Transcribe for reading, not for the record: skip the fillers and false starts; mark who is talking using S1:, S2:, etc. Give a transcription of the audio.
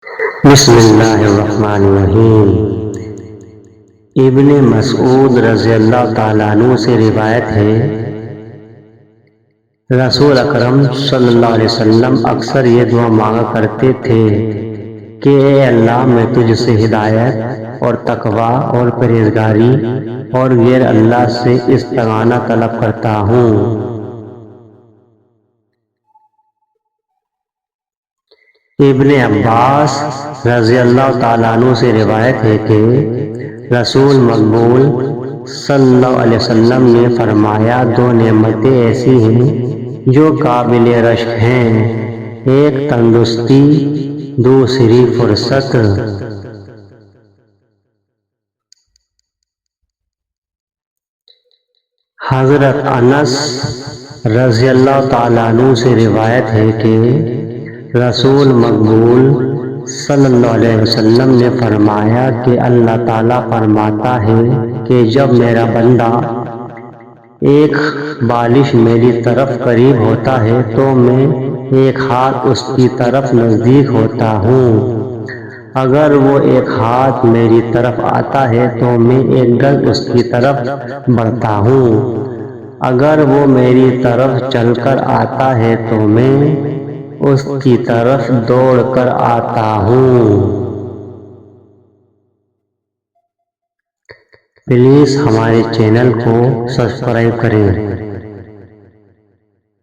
S1: بسم اللہ الرحمن الرحیم۔ ابن مسعود رضی اللہ تعالیٰ عنہ سے روایت ہے، رسول اکرم صلی اللہ علیہ وسلم اکثر یہ دعا مانگا کرتے تھے کہ اے اللہ، میں تجھ سے ہدایت اور تقوی اور پرہیزگاری اور غیر اللہ سے استعانہ طلب کرتا ہوں۔ ابن عباس رضی اللہ تعالیٰ عنہ سے روایت ہے کہ رسول مقبول صلی اللہ علیہ وسلم نے فرمایا، دو نعمتیں ایسی ہیں جو قابل رشک ہیں، ایک تندرستی، دوسری فرصت۔ حضرت انس رضی اللہ تعالیٰ عنہ سے روایت ہے کہ رسول مقبول صلی اللہ علیہ وسلم نے فرمایا کہ اللہ تعالیٰ فرماتا ہے کہ جب میرا بندہ ایک بالش میری طرف قریب ہوتا ہے تو میں ایک ہاتھ اس کی طرف نزدیک ہوتا ہوں، اگر وہ ایک ہاتھ میری طرف آتا ہے تو میں ایک گز اس کی طرف بڑھتا ہوں، اگر وہ میری طرف چل کر آتا ہے تو میں اس کی طرف دوڑ کر آتا ہوں۔ پلیز ہمارے چینل کو سبسکرائب کریں۔